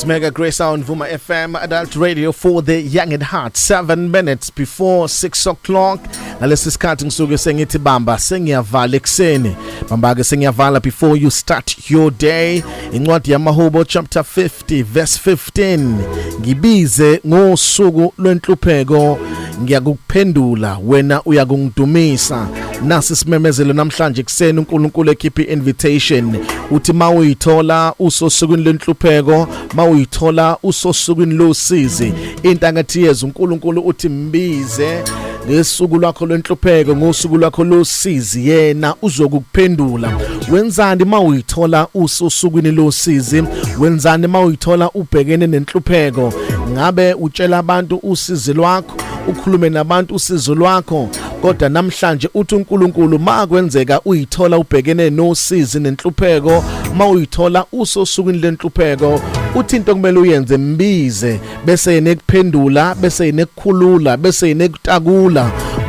It's Mega Grace on Vuma FM Adult Radio for the young at heart. 7 minutes before 6 o'clock. Ngalesi sikhathi ngisuke sengithi bamba sengiyavala ekseni. Bamba-ke sengiyavala before you start your day. Incwadi yamaHubo chapter 50 verse 15. Ngibize ngosuku lwenhlupheko ngiyakuphendula wena uyakungidumisa. Nasi simemezelo namhlanje ekseni uNkulunkulu ekhipha invitation uthi mawuyithola usosukwini lenhlupheko mawuyithola usosukwini losizi into angathi yeza uNkulunkulu uthi mbize ngesuku lwakho lwenhlupheko ngosuku lwakho losizi yena uzokuphendula. Wenzani mawuyithola usosukwini losizi? Wenzani mawuyithola ubhekene nenhlupheko? Ngabe utshela abantu usizi lwakho, ukhulume nabantu usizo lwakho, kodwa namhlanje uthi uNkulunkulu makwenzeka uyithola ubhekene nosizi nenhlupheko, mawuyithola usosukwini lenhlupheko, uthi into kumele uyenze mbize bese yenekuphendula, bese yenekukhulula, bese yenekutakula.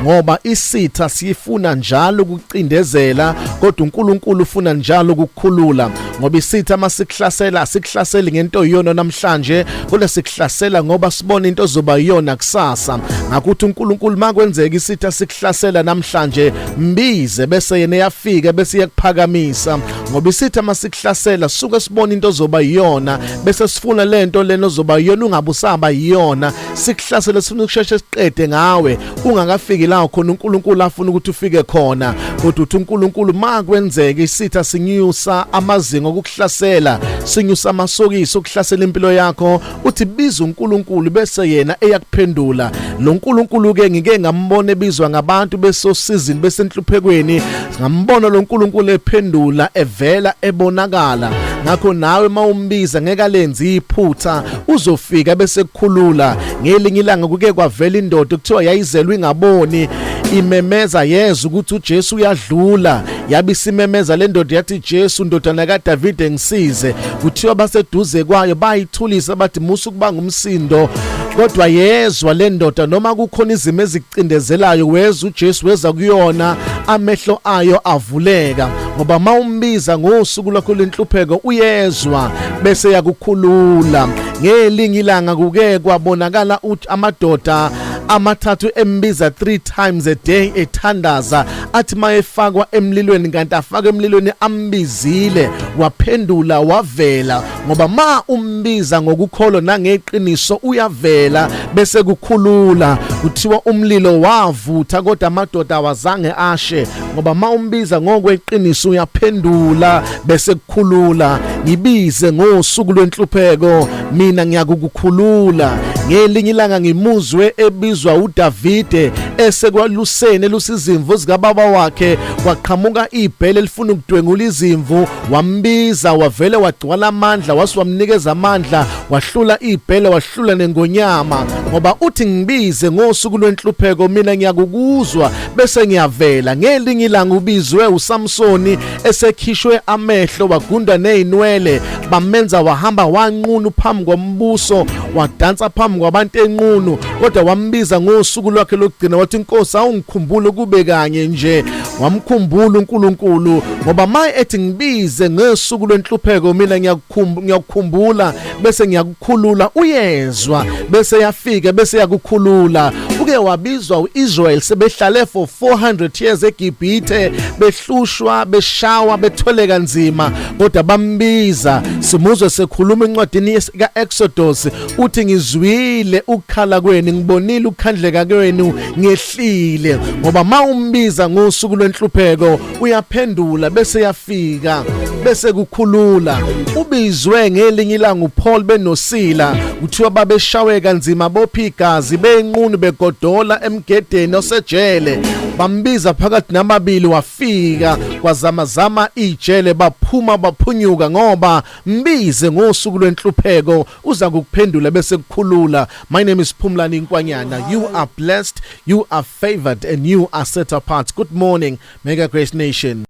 Ngoba isitha sifuna njalo ukucindezela kodwa uNkulunkulu ufuna njalo ukukhulula. Ngoba isitha masikihlasela asikhlaseli ngento yiyona namhlanje kodwa sikhlasela ngoba sibona into zoba yiyona kusasa. Ngakuthi uNkulunkulu makwenzeka isitha sikhlasela namhlanje mbize bese yena yafika bese yakuphakamisa. Ngoba isitha masikhlasela suke sibona into zoba yiyona bese sifuna lento leno zoba yiyona ungabusaba yiyona sikhlasela sifuna ukusheshe siqede ngawe ungakafiki la khona uNkulunkulu afuna ukuthi ufike khona. Kodwa uthi uNkulunkulu makwenzeka isitha sinyusa amazinga okuhlasela sinyusa amasokiso okuhlasela impilo yakho uthi biza uNkulunkulu bese yena eyakuphendula. Lo uNkulunkulu ke ngike ngambona ebizwa ngabantu besosizini besenhluphekweni ngambona lo uNkulunkulu ephendula evela ebonakala. Ngakho nawe mawumbiza ngeke alenze iphutha uzofika bese kukhulula. Ngelinye ilanga kuke kwavela indoda kuthiwa yayizelwe ingaboni imemeza yeza ukuthi uJesu uyadlula. Yabisimemeza le ndoda yathi Jesu ndodana kaDavid engisize. Kuthiwa baseduze kwayo bayithulisa bathi musu kuba ngumsindo. Kodwa yezwa le ndoda noma kukhona izimo ezicindezelayo weza uJesu weza kuyona amehlo ayo avuleka. Ngoba mawumbiza ngosuku lwakho lenhlupheko uyezwa bese yakukhulula. Ngelinye ilanga kuke kwabonakala uthi amadoda amathathu embiza 3 times a day ethandaza athi mayefakwa emlilweni kanti afaka emlilweni ambizile waphendula wavela. Ngoba ma umbiza ngokukholwa nangeqiniso uyavela bese kukhulula. Kuthiwa umlilo wavutha kodwa amadoda awazange ashe. Ngoba ma umbiza ngokweqiniso uyaphendula bese kukhulula. Ngibize ngosuku lwenhlupheko mina ngiyakukukhulula. Ngelinye ilanga ngimuzwe ebizwa uDavide esekwalusene lusizimvu zikababa wakhe kwaqhamuka ibhele elifuna ukudwengula izimvu wambiza wavele wagcwala amandla wasiwamnikeza amandla wahlula ibhele wahlula nengonyama. Ngoba uthi ngibize ngosuku lwenhlupheko mina ngiyakukuzwa bese ngiyavela. Ngelinye ilanga ubizwe uSamsoni esekhishwe amehlo wagunda nezinwele bamenza wahamba wanqunu phambi kombuso wadansa phambi kwabantu enqunu kodwa wambiza ngosuku lwakhe lokugcina wathi Nkosi awungikhumbule kube kanye nje. Wamkhumbula uNkulunkulu ngoba maye ethi ngibize ngesuku lwenhlupheko mina ngiyakukhumbula bese ngiyakukhulula uyezwa bese yafika bese yakukhulula. Uke wabizwa uIsrael sebehlale for 400 years eGibhithe behlushwa beshawa betholeka nzima kodwa bambiza. Simuzwe sekhuluma encwadini kaExodus uthi ngizwile ukukhala kwenu ngibonile ukukhandleka kwenu ngehlile. Ngoba mawumbiza ngosuku lwenhlupheko uyaphendula bese yafika bese kukhulula. Ubizwe ngelinye ilanga uPaul benosila kuthiwa babeshawe kanzima bopha igazi benqunu begodola emgedeni osejele. Bambiza phakathi namabili wafika kwazamazama ijele baphuma baphunyuka ngoba mbize ngosuku lwenhlupheko uza kukuphendula bese kukhulula. My name is Phumlani Nkwanyana. You are blessed, you are favored and you are set apart. Good morning Mega Grace Nation.